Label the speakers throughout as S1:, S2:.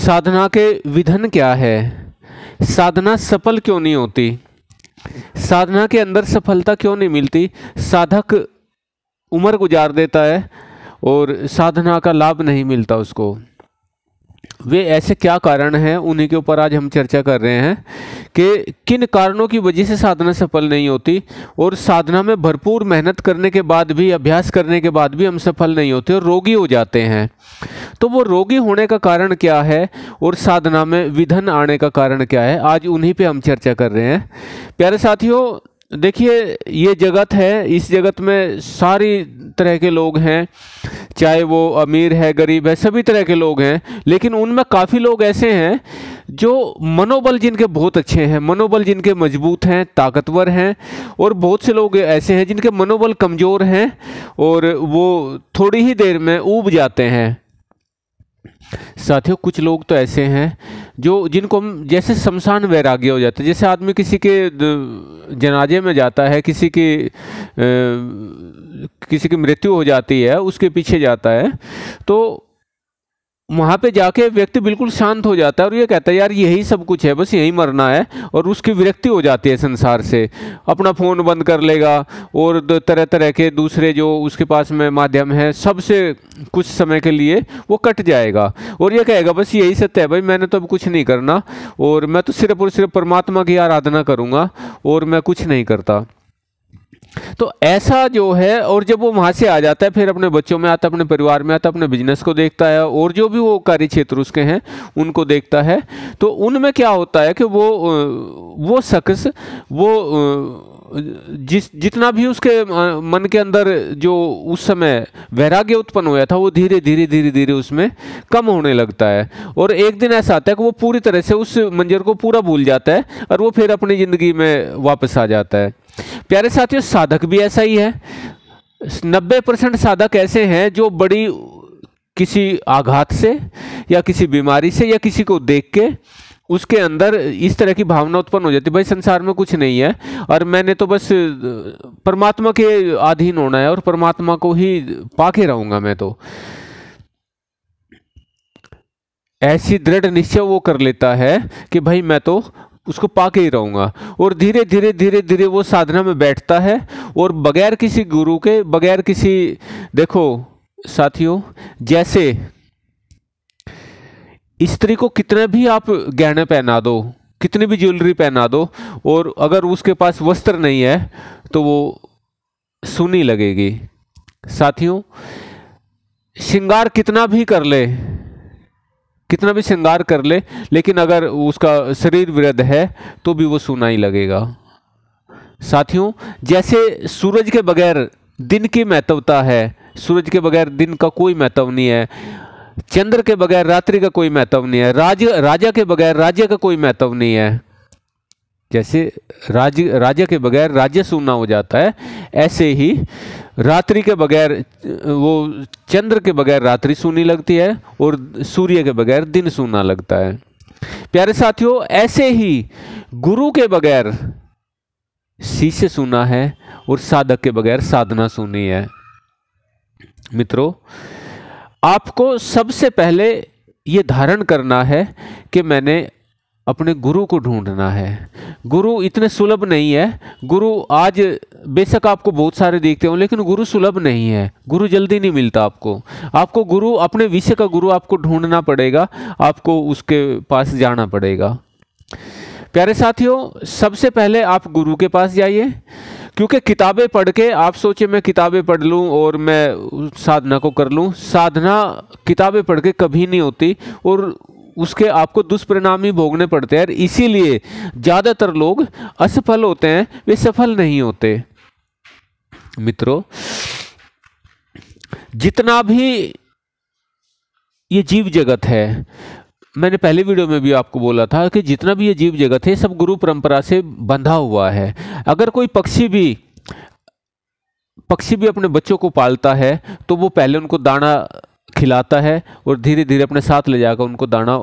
S1: साधना के विधन क्या है? साधना सफल क्यों नहीं होती? साधना के अंदर सफलता क्यों नहीं मिलती? साधक उम्र गुजार देता है और साधना का लाभ नहीं मिलता उसको। वे ऐसे क्या कारण हैं, उन्हीं के ऊपर आज हम चर्चा कर रहे हैं कि किन कारणों की वजह से साधना सफल नहीं होती, और साधना में भरपूर मेहनत करने के बाद भी, अभ्यास करने के बाद भी हम सफल नहीं होते और रोगी हो जाते हैं। तो वो रोगी होने का कारण क्या है और साधना में विघ्न आने का कारण क्या है, आज उन्हीं पे हम चर्चा कर रहे हैं। प्यारे साथियों, देखिए ये जगत है, इस जगत में सारी तरह के लोग हैं, चाहे वो अमीर है गरीब है, सभी तरह के लोग हैं। लेकिन उनमें काफ़ी लोग ऐसे हैं जो मनोबल जिनके बहुत अच्छे हैं, मनोबल जिनके मजबूत हैं, ताकतवर हैं, और बहुत से लोग ऐसे हैं जिनके मनोबल कमज़ोर हैं और वो थोड़ी ही देर में ऊब जाते हैं। साथियों, कुछ लोग तो ऐसे हैं जो जिनको हम जैसे शमशान वैराग्य हो जाते हैं। जैसे आदमी किसी के जनाजे में जाता है, किसी की मृत्यु हो जाती है, उसके पीछे जाता है, तो वहाँ पे जाके व्यक्ति बिल्कुल शांत हो जाता है और ये कहता है यार यही सब कुछ है, बस यही मरना है, और उसकी विरक्ति हो जाती है संसार से। अपना फ़ोन बंद कर लेगा और तरह तरह के दूसरे जो उसके पास में माध्यम है, सबसे कुछ समय के लिए वो कट जाएगा और ये कहेगा बस यही सत्य है भाई, मैंने तो अब कुछ नहीं करना और मैं तो सिर्फ और सिर्फ परमात्मा की आराधना करूँगा और मैं कुछ नहीं करता। तो ऐसा जो है, और जब वो वहाँ से आ जाता है फिर अपने बच्चों में आता है, अपने परिवार में आता है, अपने बिजनेस को देखता है और जो भी वो कार्य क्षेत्र उसके हैं उनको देखता है, तो उनमें क्या होता है कि वो शख्स जितना भी उसके मन के अंदर जो उस समय वैराग्य उत्पन्न हुआ था वो धीरे धीरे उसमें कम होने लगता है, और एक दिन ऐसा आता है कि वो पूरी तरह से उस मंजर को पूरा भूल जाता है और वो फिर अपनी ज़िंदगी में वापस आ जाता है। प्यारे साथियों, साधक भी ऐसा ही है। 90% साधक ऐसे हैं जो बड़ी किसी आघात से या किसी बीमारी से या किसी को देख के उसके अंदर इस तरह की भावना उत्पन्न हो जाती है, भाई संसार में कुछ नहीं है और मैंने तो बस परमात्मा के अधीन होना है और परमात्मा को ही पाके रहूंगा मैं। तो ऐसी दृढ़ निश्चय वो कर लेता है कि भाई मैं तो उसको पाके ही रहूंगा, और धीरे धीरे वो साधना में बैठता है और बगैर किसी गुरु के, बगैर किसी, देखो साथियों, जैसे स्त्री को कितने भी आप गहने पहना दो, कितनी भी ज्वेलरी पहना दो, और अगर उसके पास वस्त्र नहीं है तो वो सूनी लगेगी। साथियों, श्रृंगार कितना भी कर ले, कितना भी श्रृंगार कर ले, लेकिन अगर उसका शरीर वृद्ध है तो भी वो सूना ही लगेगा। साथियों, जैसे सूरज के बगैर दिन की महत्वता है, सूरज के बगैर दिन का कोई महत्व नहीं है, चंद्र के बगैर रात्रि का कोई महत्व नहीं है, राजा के बगैर राज्य का कोई महत्व नहीं है। जैसे राजा के बगैर राज्य सूना हो जाता है, ऐसे ही रात्रि के बगैर, वो चंद्र के बगैर रात्रि सूनी लगती है और सूर्य के बगैर दिन सूना लगता है। प्यारे साथियों, ऐसे ही गुरु के बगैर शिष्य सूना है और साधक के बगैर साधना सूनी है। मित्रों, आपको सबसे पहले ये धारण करना है कि मैंने अपने गुरु को ढूंढना है। गुरु इतने सुलभ नहीं है। गुरु आज बेशक आपको बहुत सारे देखते हो, लेकिन गुरु सुलभ नहीं है, गुरु जल्दी नहीं मिलता आपको गुरु, अपने विषय का गुरु आपको ढूंढना पड़ेगा, आपको उसके पास जाना पड़ेगा। प्यारे साथियों, सबसे पहले आप गुरु के पास जाइए, क्योंकि किताबें पढ़ के आप सोचे मैं किताबें पढ़ लूँ और मैं साधना को कर लूँ। साधना किताबें पढ़ के कभी नहीं होती और उसके आपको दुष्परिणाम ही भोगने पड़ते हैं। इसीलिए ज़्यादातर लोग असफल होते हैं, वे सफल नहीं होते। मित्रों, जितना भी ये जीव जगत है, मैंने पहले वीडियो में भी आपको बोला था कि जितना भी ये जीव जगत है सब गुरु परंपरा से बंधा हुआ है। अगर कोई पक्षी भी अपने बच्चों को पालता है तो वो पहले उनको दाना खिलाता है और धीरे धीरे अपने साथ ले जाकर उनको दाना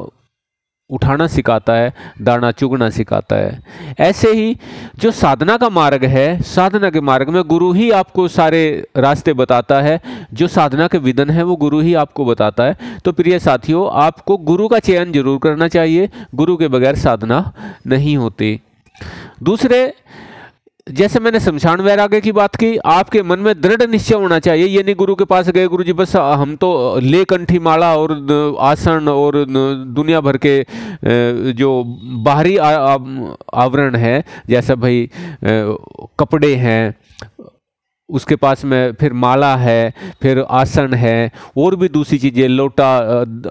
S1: उठाना सिखाता है, दाना चुगना सिखाता है। ऐसे ही जो साधना का मार्ग है, साधना के मार्ग में गुरु ही आपको सारे रास्ते बताता है, जो साधना के विधन है वो गुरु ही आपको बताता है। तो प्रिय साथियों, आपको गुरु का चयन जरूर करना चाहिए, गुरु के बगैर साधना नहीं होती। दूसरे, जैसे मैंने शमशान वैराग्य की बात की, आपके मन में दृढ़ निश्चय होना चाहिए। ये नहीं गुरु के पास गए, गुरु जी बस हम तो ले कंठी माला और आसन और दुनिया भर के जो बाहरी आवरण है, जैसा भाई कपड़े हैं, उसके पास में फिर माला है, फिर आसन है, और भी दूसरी चीज़ें, लोटा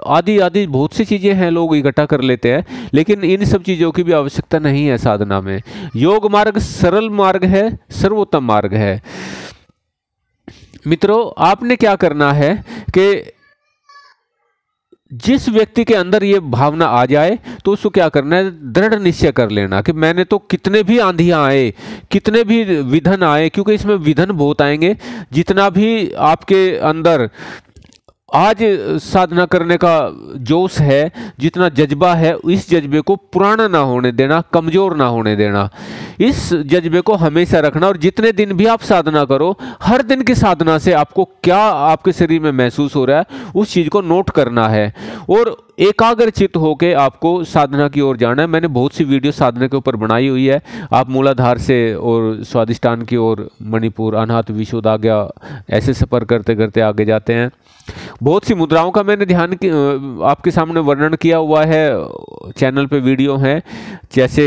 S1: आदि आदि बहुत सी चीज़ें हैं, लोग इकट्ठा कर लेते हैं। लेकिन इन सब चीज़ों की भी आवश्यकता नहीं है साधना में। योग मार्ग सरल मार्ग है, सर्वोत्तम मार्ग है। मित्रों, आपने क्या करना है कि जिस व्यक्ति के अंदर ये भावना आ जाए तो उसको क्या करना है, दृढ़ निश्चय कर लेना कि मैंने तो कितने भी आंधियां आए, कितने भी विधन आए, क्योंकि इसमें विधन बहुत आएंगे, जितना भी आपके अंदर आज साधना करने का जोश है, जितना जज्बा है, इस जज्बे को पुराना ना होने देना, कमज़ोर ना होने देना। इस जज्बे को हमेशा रखना, और जितने दिन भी आप साधना करो, हर दिन की साधना से आपको क्या आपके शरीर में महसूस हो रहा है, उस चीज़ को नोट करना है और एकाग्रचित्त होकर आपको साधना की ओर जाना है। मैंने बहुत सी वीडियो साधना के ऊपर बनाई हुई है। आप मूलाधार से और स्वादिष्टान की ओर, मणिपुर, अनाहत, विशुद्धाज्ञा, ऐसे सफ़र करते करते आगे जाते हैं। बहुत सी मुद्राओं का मैंने आपके सामने वर्णन किया हुआ है, चैनल पे वीडियो है, जैसे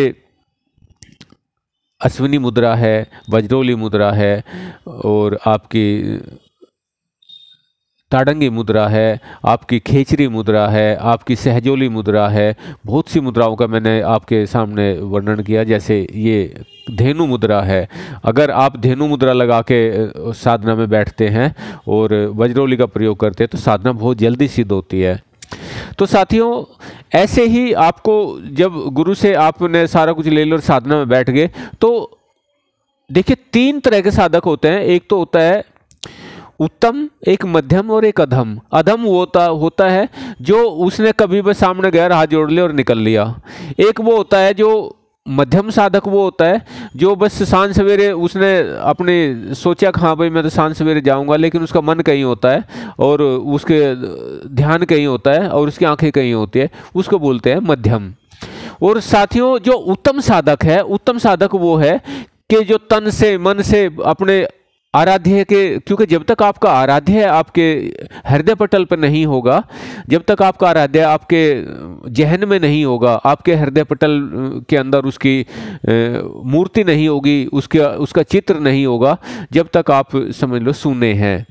S1: अश्विनी मुद्रा है, वज्रोली मुद्रा है, और आपकी ताड़ंगी मुद्रा है, आपकी खेचरी मुद्रा है, आपकी सहजोली मुद्रा है। बहुत सी मुद्राओं का मैंने आपके सामने वर्णन किया। जैसे ये धेनु मुद्रा है, अगर आप धेनु मुद्रा लगा के साधना में बैठते हैं और वज्रोली का प्रयोग करते हैं तो साधना बहुत जल्दी सिद्ध होती है। तो साथियों, ऐसे ही आपको जब गुरु से आपने सारा कुछ ले लो और साधना में बैठ गए, तो देखिए 3 तरह के साधक होते हैं। एक तो होता है उत्तम, एक मध्यम और एक अधम। अधम वो होता है जो उसने कभी बस सामने गया, हाथ जोड़ लिया और निकल लिया। एक वो होता है जो मध्यम साधक, वो होता है जो बस सांझ सवेरे उसने अपने सोचा कि हाँ भाई मैं तो सांझ सवेरे जाऊंगा, लेकिन उसका मन कहीं होता है और उसके ध्यान कहीं होता है और उसकी आंखें कहीं होती है, उसको बोलते हैं मध्यम। और साथियों, जो उत्तम साधक है, उत्तम साधक वो है कि जो तन से, मन से अपने आराध्य के, क्योंकि जब तक आपका आराध्य आपके हृदय पटल पर नहीं होगा, जब तक आपका आराध्य आपके जहन में नहीं होगा, आपके हृदय पटल के अंदर उसकी मूर्ति नहीं होगी, उसका चित्र नहीं होगा, जब तक आप समझ लो शून्य हैं।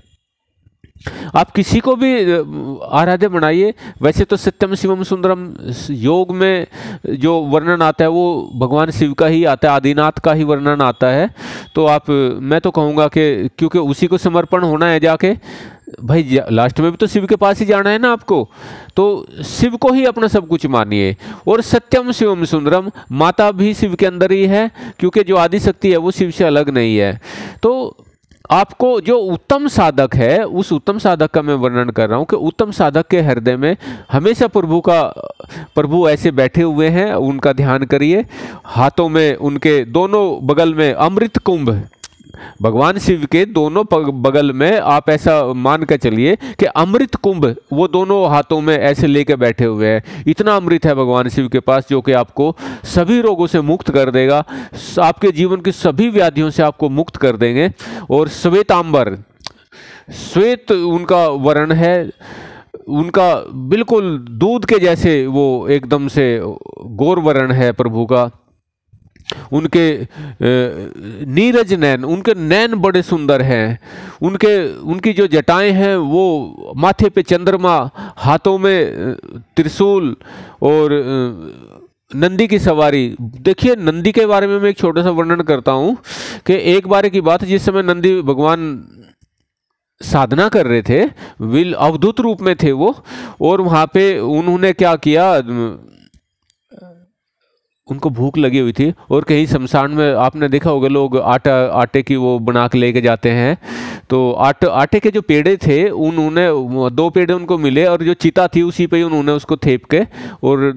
S1: आप किसी को भी आराध्य बनाइए। वैसे तो सत्यम शिवम सुंदरम योग में जो वर्णन आता है वो भगवान शिव का ही आता है, आदिनाथ का ही वर्णन आता है। तो मैं तो कहूँगा कि क्योंकि उसी को समर्पण होना है जाके, भाई लास्ट में भी तो शिव के पास ही जाना है ना आपको, तो शिव को ही अपना सब कुछ मानिए। और सत्यम शिवम सुंदरम, माता भी शिव के अंदर ही है, क्योंकि जो आदि शक्ति है वो शिव से अलग नहीं है। तो आपको जो उत्तम साधक है, उस उत्तम साधक का मैं वर्णन कर रहा हूं कि उत्तम साधक के हृदय में हमेशा प्रभु ऐसे बैठे हुए हैं, उनका ध्यान करिए। हाथों में उनके दोनों बगल में अमृत कुंभ, भगवान शिव के दोनों बगल में आप ऐसा मान कर चलिए कि अमृत कुंभ वो दोनों हाथों में ऐसे लेके बैठे हुए हैं। इतना अमृत है भगवान शिव के पास जो कि आपको सभी रोगों से मुक्त कर देगा, आपके जीवन की सभी व्याधियों से आपको मुक्त कर देंगे। और श्वेतांबर, श्वेत उनका वर्ण है, उनका बिल्कुल दूध के जैसे वो एकदम से गौर वर्ण है प्रभु का। उनके नीरज नैन, उनके नैन बड़े सुंदर हैं। उनकी जो जटाएं हैं वो माथे पे चंद्रमा, हाथों में त्रिशूल और नंदी की सवारी। देखिए, नंदी के बारे में मैं एक छोटा सा वर्णन करता हूँ कि एक बार की बात, जिस समय नंदी भगवान साधना कर रहे थे, अवधूत रूप में थे वो, और वहाँ पे उन्होंने क्या किया, उनको भूख लगी हुई थी, और कहीं शमशान में आपने देखा होगा लोग आटे की वो बना के लेके जाते हैं, तो आटे के जो पेड़े थे उन्होंने 2 पेड़े उनको मिले, और जो चिता थी उसी पे ही उन्होंने उसको थेप के और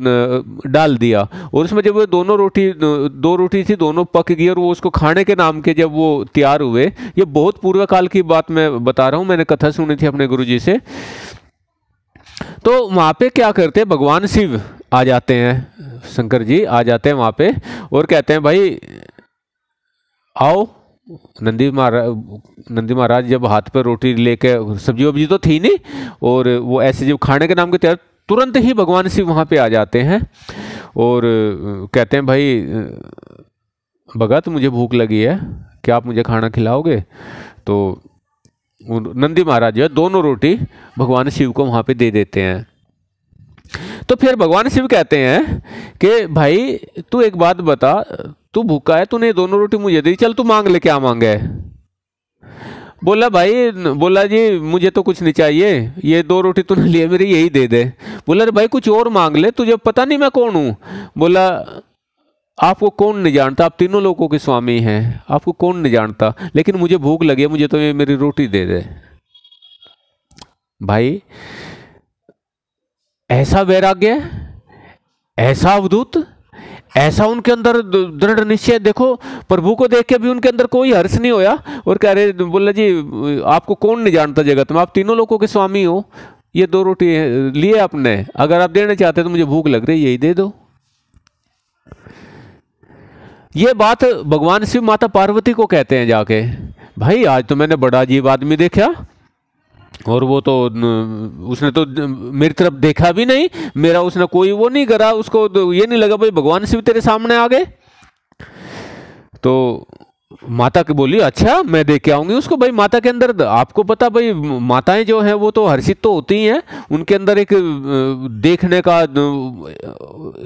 S1: डाल दिया, और उसमें जब वो 2 रोटी थी, दोनों पक गई, और वो उसको खाने के नाम के जब वो तैयार हुए, ये बहुत पूर्व काल की बात मैं बता रहा हूँ, मैंने कथा सुनी थी अपने गुरुजी से। तो वहाँ पे क्या करते हैं, भगवान शिव आ जाते हैं, शंकर जी आ जाते हैं वहाँ पे, और कहते हैं भाई आओ। नंदी महाराज जब हाथ पर रोटी लेके, सब्जी वब्जी तो थी नहीं, और वो ऐसे जब खाने के नाम के तैयार, तुरंत ही भगवान शिव वहाँ पे आ जाते हैं और कहते हैं भाई भगत मुझे भूख लगी है, क्या आप मुझे खाना खिलाओगे? तो नंदी महाराज जो है दोनों रोटी भगवान शिव को वहाँ पे दे देते हैं। तो फिर भगवान शिव कहते हैं कि भाई तू एक बात बता, तू भूखा है, तूने दोनों रोटी मुझे दी, चल तू मांग ले, क्या मांगे? बोला जी मुझे तो कुछ नहीं चाहिए, ये 2 रोटी तूने लिए मेरी, यही दे दे। बोला अरे भाई कुछ और मांग ले, तुझे पता नहीं मैं कौन हूँ? बोला आपको कौन नहीं जानता, आप तीनों लोगों के स्वामी हैं, आपको कौन नहीं जानता, लेकिन मुझे भूख लगी है, मुझे तो ये मेरी रोटी दे दे। भाई ऐसा वैराग्य, ऐसा अवधूत, ऐसा उनके अंदर दृढ़ निश्चय। देखो प्रभु को देख के भी उनके अंदर कोई हर्ष नहीं होया, और कह रहे, बोला जी आपको कौन नहीं जानता जगत में, आप तीनों लोगों के स्वामी हो, ये 2 रोटी लिए आपने, अगर आप देना चाहते तो मुझे भूख लग रही है, यही दे दो। ये बात भगवान शिव माता पार्वती को कहते हैं जाके, भाई आज तो मैंने बड़ा अजीब आदमी देखा, और वो तो उसने तो मेरी तरफ देखा भी नहीं, मेरा उसने कोई वो नहीं करा, उसको तो ये नहीं लगा भाई भगवान शिव तेरे सामने आ गए। तो माता की बोली अच्छा मैं देख के आऊंगी उसको। भाई माता के अंदर, आपको पता भाई माताएं जो हैं वो तो हर्षित तो होती हैं, उनके अंदर एक देखने का,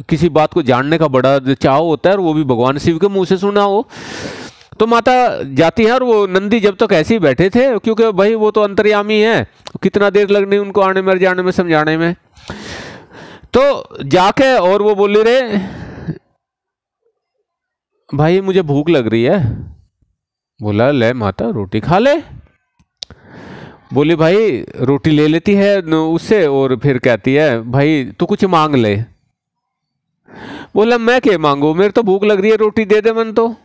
S1: किसी बात को जानने का बड़ा चाह होता है, और वो भी भगवान शिव के मुंह से सुना हो। तो माता जाती है, और वो नंदी जब तक ऐसे ही बैठे थे, क्योंकि भाई वो तो अंतर्यामी है, कितना देर लगनी उनको आने में, जाने में, समझाने में। तो जाके और वो बोली रे भाई मुझे भूख लग रही है। बोला ले माता रोटी खा ले। बोली भाई रोटी ले लेती है उससे, और फिर कहती है भाई तू कुछ मांग ले। बोला मैं क्या मांगू, मेरे तो भूख लग रही है, रोटी दे दे। मन तो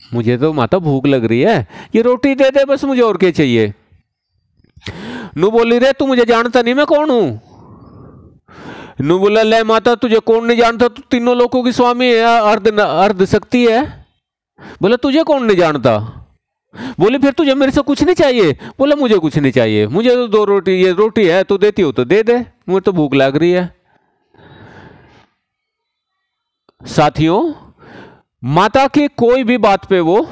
S1: मुझे तो माता भूख लग रही है, ये रोटी दे दे बस, मुझे और क्या चाहिए। नू बोली रे तू मुझे जानता नहीं मैं कौन हूं। नू बोला ले माता तुझे कौन नहीं जानता, तू तीनों लोगों की स्वामी है, अर्ध शक्ति है। बोला तुझे कौन नहीं जानता। बोले फिर तुझे मेरे से कुछ नहीं चाहिए। बोला मुझे कुछ नहीं चाहिए, मुझे तो 2 रोटी, ये रोटी है तू देती हो तो दे दे, मुझे तो भूख लग रही है। साथियों माता की कोई भी बात पे वो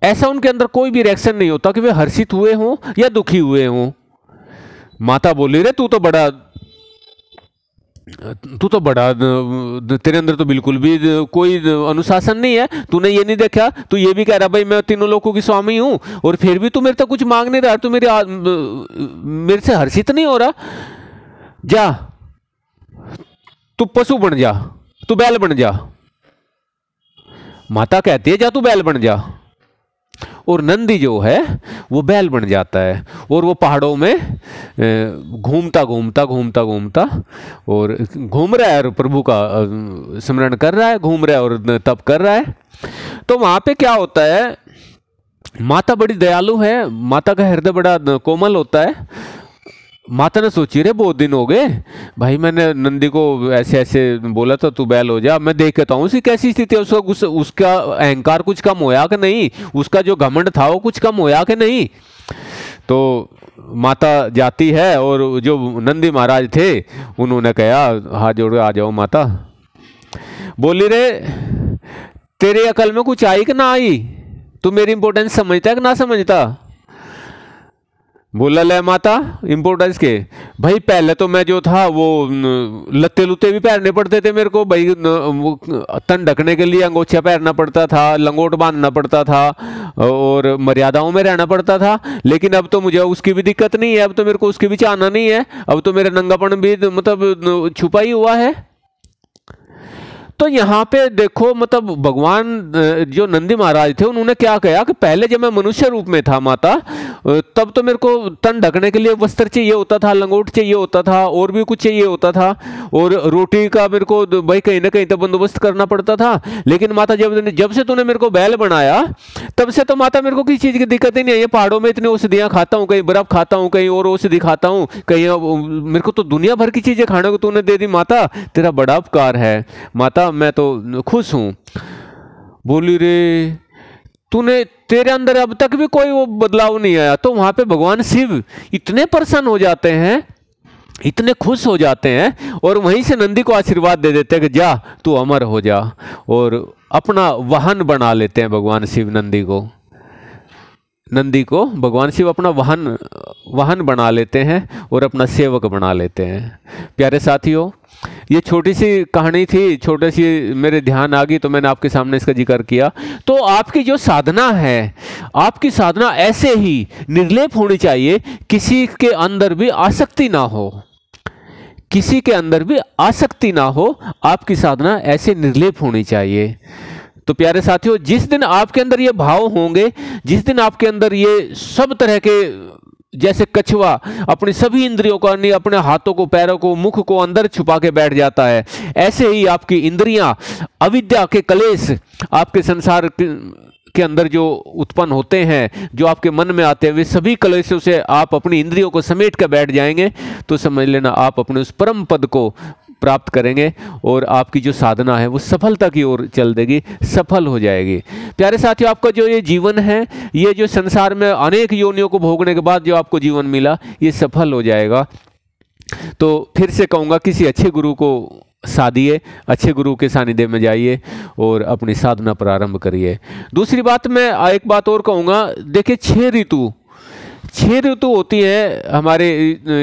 S1: ऐसा, उनके अंदर कोई भी रिएक्शन नहीं होता कि वे हर्षित हुए हों या दुखी हुए हों। माता बोली रे तू तो बड़ा, तेरे अंदर तो बिल्कुल भी कोई अनुशासन नहीं है, तूने ये नहीं देखा, तू ये भी कह रहा भाई मैं तीनों लोगों की स्वामी हूं, और फिर भी तू मेरे तक कुछ मांग नहीं रहा, तू मेरे से हर्षित नहीं हो रहा। जा तू पशु बन जा, तू बैल बन जा। माता कहती है जा तू बैल बन जा, और नंदी जो है वो बैल बन जाता है, और वो पहाड़ों में घूमता और घूम रहा है, और प्रभु का स्मरण कर रहा है, घूम रहा है और तप कर रहा है। तो वहां पे क्या होता है, माता बड़ी दयालु है, माता का हृदय बड़ा कोमल होता है। माता ने सोची रे बहुत दिन हो गए भाई, मैंने नंदी को ऐसे ऐसे बोला था तू बैल हो जा, मैं देख के हूँ उसकी कैसी स्थिति है, उसका अहंकार कुछ कम होया कि नहीं, उसका जो घमंड था वो कुछ कम होया कि नहीं। तो माता जाती है, और जो नंदी महाराज थे उन्होंने कहा हाथ जोड़ आ जाओ माता। बोली रे तेरी अकल में कुछ आई कि ना आई, तू मेरी इंपॉर्टेंस समझता है कि ना समझता। बोला ले माता इंपॉर्टेंस के, भाई पहले तो मैं जो था वो लत्ते लुत्ते भी पहनने पड़ते थे मेरे को भाई, तन ढकने के लिए अंगोछा पहनना पड़ता था, लंगोट बांधना पड़ता था, और मर्यादाओं में रहना पड़ता था। लेकिन अब तो मुझे उसकी भी दिक्कत नहीं है, अब तो मेरे को उसकी भी चाहना नहीं है, अब तो मेरा नंगापन भी मतलब छुपा ही हुआ है। तो यहाँ पे देखो मतलब भगवान जो नंदी महाराज थे उन्होंने क्या कहा कि पहले जब मैं मनुष्य रूप में था माता, तब तो मेरे को तन ढकने के लिए वस्त्र चाहिए होता था, लंगोट चाहिए होता था, और भी कुछ चाहिए होता था, और रोटी का मेरे को भाई कहीं ना कहीं तो बंदोबस्त करना पड़ता था। लेकिन माता जब से तूने मेरे को बैल बनाया, तब से तो माता मेरे को किसी चीज़ की दिक्कत ही नहीं है। ये पहाड़ों में इतनी औषधियाँ खाता हूँ, कहीं बर्फ खाता हूँ, कहीं और औषधि खाता हूँ, कहीं मेरे को तो दुनिया भर की चीज़ें खाने को तूने दे दी माता, तेरा बड़ा उपकार है माता, मैं तो खुश हूँ। बोली रे तूने, तेरे अंदर अब तक भी कोई वो बदलाव नहीं आया। तो वहां पे भगवान शिव इतने प्रसन्न हो जाते हैं, इतने खुश हो जाते हैं, और वहीं से नंदी को आशीर्वाद दे देते हैं कि जा तू अमर हो जा, और अपना वाहन बना लेते हैं भगवान शिव नंदी को भगवान शिव अपना वाहन बना लेते हैं और अपना सेवक बना लेते हैं। प्यारे साथियों, ये छोटी सी कहानी थी, छोटी सी मेरे ध्यान आ गई तो मैंने आपके सामने इसका जिक्र किया। तो आपकी जो साधना है, आपकी साधना ऐसे ही निर्लेप होनी चाहिए, किसी के अंदर भी आसक्ति ना हो, किसी के अंदर भी आसक्ति ना हो, आपकी साधना ऐसे निर्लेप होनी चाहिए। तो प्यारे साथियों, जिस दिन आपके अंदर ये भाव होंगे, जिस दिन आपके अंदर ये सब तरह के, जैसे कछुआ अपनी सभी इंद्रियों को, अपने हाथों को, पैरों को, मुख को अंदर छुपा के बैठ जाता है, ऐसे ही आपकी इंद्रियां, अविद्या के कलेश आपके संसार के अंदर जो उत्पन्न होते हैं, जो आपके मन में आते हैं, वे सभी कलेशों से आप अपनी इंद्रियों को समेट कर बैठ जाएंगे, तो समझ लेना आप अपने उस परम पद को प्राप्त करेंगे, और आपकी जो साधना है वो सफलता की ओर चल देगी, सफल हो जाएगी। प्यारे साथियों, आपका जो ये जीवन है, ये जो संसार में अनेक योनियों को भोगने के बाद जो आपको जीवन मिला, ये सफल हो जाएगा। तो फिर से कहूँगा, किसी अच्छे गुरु को साधिए, अच्छे गुरु के सानिध्य में जाइए और अपनी साधना प्रारंभ करिए। दूसरी बात, मैं एक बात और कहूँगा, देखिए 6 ऋतु होती है हमारे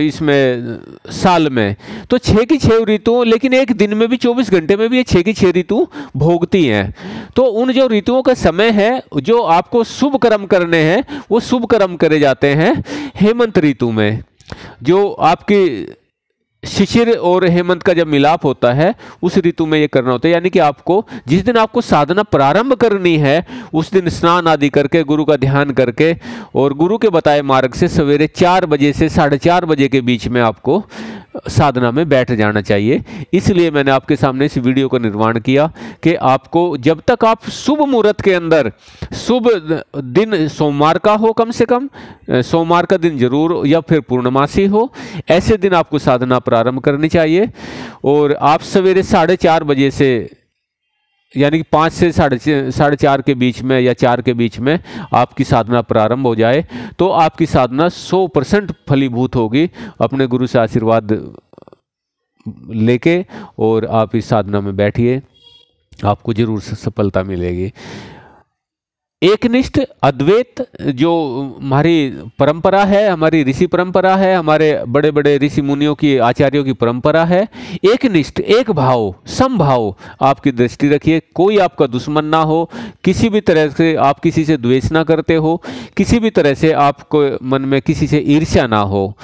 S1: इसमें साल में, तो 6 की 6 ऋतु, लेकिन एक दिन में भी 24 घंटे में भी ये 6 की 6 ऋतु भोगती हैं। तो उन जो ऋतुओं का समय है, जो आपको शुभ कर्म करने हैं, वो शुभ कर्म करे जाते हैं हेमंत ऋतु में। जो आपकी शिशिर और हेमंत का जब मिलाप होता है, उस ऋतु में ये करना होता है। यानी कि आपको जिस दिन आपको साधना प्रारंभ करनी है, उस दिन स्नान आदि करके, गुरु का ध्यान करके, और गुरु के बताए मार्ग से सवेरे 4 बजे से 4:30 बजे के बीच में आपको साधना में बैठ जाना चाहिए। इसलिए मैंने आपके सामने इस वीडियो का निर्माण किया कि आपको, जब तक आप शुभ मुहूर्त के अंदर, शुभ दिन सोमवार का हो, कम से कम सोमवार का दिन जरूर, या फिर पूर्णमासी हो, ऐसे दिन आपको साधना प्रारंभ करनी चाहिए। और आप सवेरे 4:30 बजे से, यानी कि 5 से 4:30 के बीच में या 4 के बीच में आपकी साधना प्रारंभ हो जाए, तो आपकी साधना 100% फलीभूत होगी। अपने गुरु से आशीर्वाद लेके और आप इस साधना में बैठिए, आपको जरूर सफलता मिलेगी। एकनिष्ठ अद्वैत जो हमारी परंपरा है, हमारी ऋषि परंपरा है, हमारे बड़े बड़े ऋषि मुनियों की, आचार्यों की परंपरा है, एकनिष्ठ, एक भाव, समभाव आपकी दृष्टि रखिए। कोई आपका दुश्मन ना हो, किसी भी तरह से आप किसी से द्वेष ना करते हो, किसी भी तरह से आपको मन में किसी से ईर्ष्या ना हो।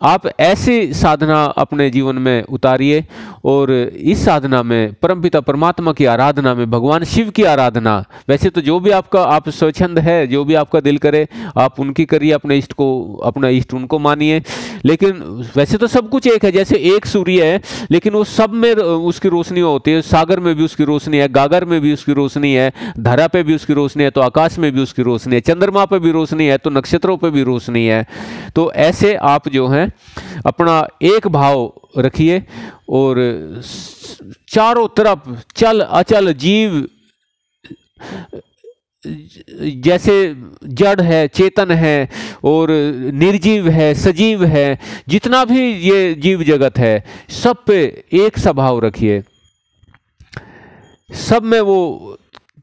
S1: आप ऐसी साधना अपने जीवन में उतारिए, और इस साधना में परमपिता परमात्मा की आराधना में, भगवान शिव की आराधना, वैसे तो जो भी आपका आप स्वच्छंद है, जो भी आपका दिल करे आप उनकी करिए, अपने इष्ट को, अपना इष्ट उनको मानिए। लेकिन वैसे तो सब कुछ एक है, जैसे एक सूर्य है, लेकिन वो सब में उसकी रोशनी होती है। सागर में भी उसकी रोशनी है, गागर में भी उसकी रोशनी है, धरा पे भी उसकी रोशनी है, तो आकाश में भी उसकी रोशनी है, चंद्रमा पे भी रोशनी है, तो नक्षत्रों पे भी रोशनी है। तो ऐसे आप जो हैं अपना एक भाव रखिए, और चारों तरफ चल अचल जीव, जैसे जड़ है, चेतन है, और निर्जीव है, सजीव है, जितना भी ये जीव जगत है, सब पे एक स्वभाव रखिए। सब में वो,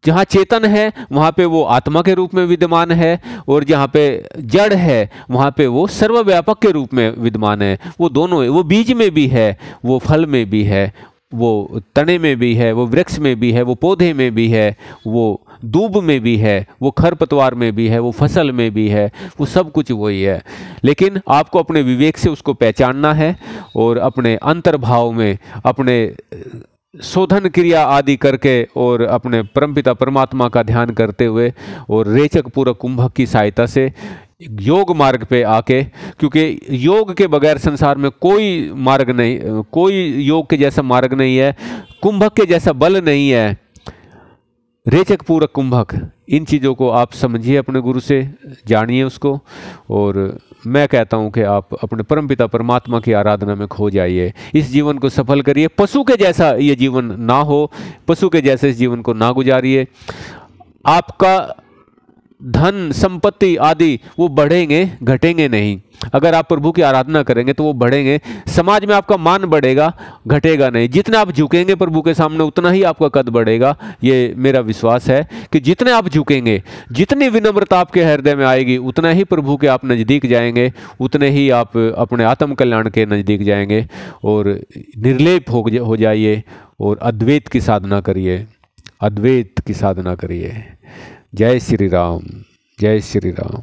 S1: जहाँ चेतन है वहाँ पे वो आत्मा के रूप में विद्यमान है, और जहाँ पे जड़ है वहाँ पे वो सर्वव्यापक के रूप में विद्यमान है। वो दोनों है, वो बीज में भी है, वो फल में भी है, वो तने में भी है, वो वृक्ष में भी है, वो पौधे में भी है, वो दूब में भी है, वो खरपतवार में भी है, वो फसल में भी है, वो सब कुछ वही है। लेकिन आपको अपने विवेक से उसको पहचानना है, और अपने अंतर्भाव में, अपने शोधन क्रिया आदि करके और अपने परमपिता परमात्मा का ध्यान करते हुए और रेचक पूरक कुंभक की सहायता से योग मार्ग पे आके, क्योंकि योग के बगैर संसार में कोई मार्ग नहीं, कोई योग के जैसा मार्ग नहीं है, कुंभक के जैसा बल नहीं है, रेचक पूरक कुंभक। इन चीज़ों को आप समझिए, अपने गुरु से जानिए उसको, और मैं कहता हूँ कि आप अपने परमपिता परमात्मा की आराधना में खो जाइए, इस जीवन को सफल करिए। पशु के जैसा ये जीवन ना हो, पशु के जैसे इस जीवन को ना गुजारिए। आपका धन संपत्ति आदि वो बढ़ेंगे घटेंगे नहीं। अगर आप प्रभु की आराधना करेंगे तो वो बढ़ेंगे, समाज में आपका मान बढ़ेगा, घटेगा नहीं। जितना आप झुकेंगे प्रभु के सामने उतना ही आपका कद बढ़ेगा। ये मेरा विश्वास है कि जितने आप झुकेंगे, जितनी विनम्रता आपके हृदय में आएगी, उतना ही प्रभु के आप नज़दीक जाएंगे, उतने ही आप अपने आत्म कल्याण के नज़दीक जाएंगे। और निर्लेप हो जाइए और अद्वैत की साधना करिए, अद्वैत की साधना करिए। जय श्री राम, जय श्री राम।